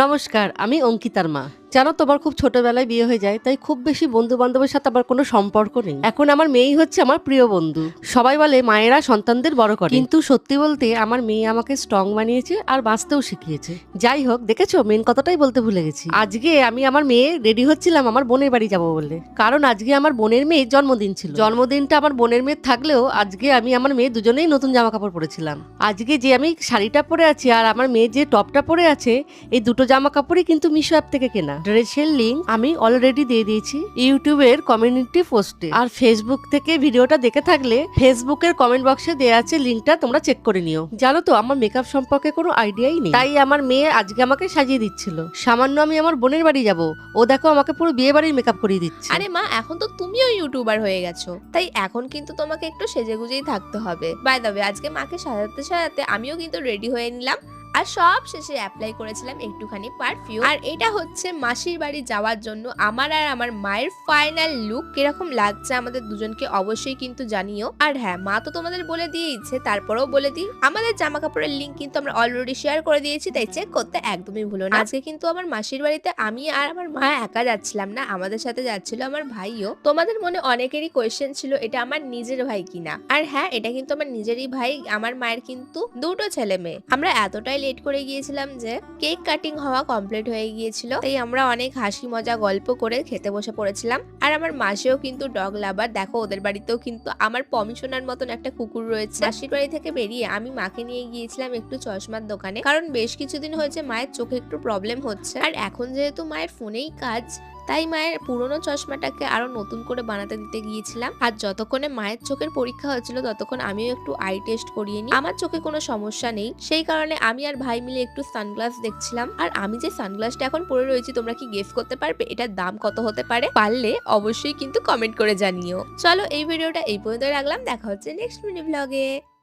নমস্কার, আমি অঙ্কিতার মা। জানো তোমার খুব ছোটবেলায় বিয়ে হয়ে যায়, তাই খুব বেশি বন্ধু বান্ধবের সাথে আমার কোনো সম্পর্ক নেই। এখন আমার মেয়েই হচ্ছে আমার প্রিয় বন্ধু। সবাই বলে মায়েরা সন্তানদের বড় করে, কিন্তু সত্যি বলতে আমার মেয়ে আমাকে স্ট্রং বানিয়েছে আর বাঁচতেও শিখিয়েছে। যাই হোক, দেখেছো মেন কথাটাই বলতে ভুলে গেছি। আজকে আমি আমার মেয়ে রেডি হচ্ছিলাম আমার বোনের বাড়ি যাবো বলে, কারণ আজকে আমার বোনের মেয়ের জন্মদিন ছিল। জন্মদিনটা আমার বোনের মেয়ের থাকলেও আজকে আমি আমার মেয়ে দুজনেই নতুন জামা কাপড় পরেছিলাম। আজকে যে আমি শাড়িটা পরে আছি আর আমার মেয়ে যে টপটা পরে আছে, এই দুটো জামা কাপড়ই কিন্তু মিশো অ্যাপ থেকে কেনা। ড্রেসের লিঙ্ক আমি অলরেডি দিয়ে দিয়েছি ইউটিউবের কমিউনিটি পোস্টে, আর ফেসবুক থেকে ভিডিওটা দেখে থাকলে ফেসবুকের কমেন্ট বক্সে দেওয়া আছে, লিঙ্কটা তোমরা চেক করে নিও। জানো তো আমার মেকআপ সম্পর্কে কোনো আইডিয়াই নেই, তাই আমার মেয়ে আজকে আমাকে সাজিয়ে দিচ্ছিল। সামান্য আমি আমার বোনের বাড়ি যাব, ও দেখো আমাকে পুরো বিয়ে বাড়ির মেকআপ করিয়ে দিচ্ছে। আরে মা, এখন তো তুমিও ইউটিউবার হয়ে গেছো, তাই এখন কিন্তু তোমাকে একটু সেজেগুজেই থাকতে হবে। বাই দ্য ওয়ে, আজকে মাকে সাজাতে সাজাতে আমিও কিন্তু রেডি হয়ে নিলাম, আর সব শেষে অ্যাপ্লাই করেছিলাম একটুখানি পারফিউম। আর এটা হচ্ছে মাসির বাড়ি যাওয়ার জন্য আমার আর আমার মায়ের ফাইনাল লুক। কিরকম লাগছে আমাদের দুজনকে অবশ্যই কিন্তু জানিও। আর হ্যাঁ, মা তো তোমাদের বলে দিয়েছে, তারপরেও বলে দিই, আমাদের জামা কাপড়ের লিঙ্ক কিন্তু আমরা অলরেডি শেয়ার করে দিয়েছি, তাই চেক করতে একদমই ভুলো না। আজকে কিন্তু আমার মাসির বাড়িতে আমি আর আমার মা একা যাচ্ছিলাম না, আমাদের সাথে যাচ্ছিল আমার ভাইও। তোমাদের মনে অনেকেরই কোয়েশ্চেন ছিল এটা আমার নিজের ভাই কিনা। আর হ্যাঁ, এটা কিন্তু আমার নিজেরই ভাই। আমার মায়ের কিন্তু দুটো ছেলে মেয়ে। আমরা এতটাই লেট করে গিয়েছিলাম যে কেক কাটিং হওয়া কমপ্লিট হয়ে গিয়েছিল, তাই আমরা অনেক হাসি মজা গল্প করে খেতে বসে পড়েছিলাম। আর আমার মাসিও কিন্তু ডগ লাভার। দেখো ওদের বাড়িতেও কিন্তু আমার পমিশনার মতন একটা কুকুর রয়েছে। মাসির বাড়ি থেকে বেরিয়ে আমি মাকে নিয়ে গিয়েছিলাম একটু চশমার দোকানে, কারণ বেশ কিছুদিন হয়েছে মায়ের চোখে একটু প্রবলেম হচ্ছে। আর এখন যেহেতু মায়ের ফোনেই কাজ, তাই মায়ের পুরনো চশমাটাকে আরো নতুন করে বানাতে দিতে গিয়েছিলাম। আর যতক্ষণে মায়ের চোখের পরীক্ষা হচ্ছিল ততক্ষণ আমিও একটু আই টেস্ট করিয়ে নিই। আমার চোখে কোনো সমস্যা নেই, সেই কারণে আমি আর ভাই মিলে একটু সানগ্লাস দেখছিলাম। আর আমি যে সানগ্লাসটা এখন পরে রয়েছি, তোমরা কি গেস করতে পারবে এটার দাম কত হতে পারে? পারলে অবশ্যই কিন্তু কমেন্ট করে জানিও। চলো, এই ভিডিওটা এই পর্যন্ত রাখলাম, দেখা হচ্ছে নেক্সট মিনি ব্লগে।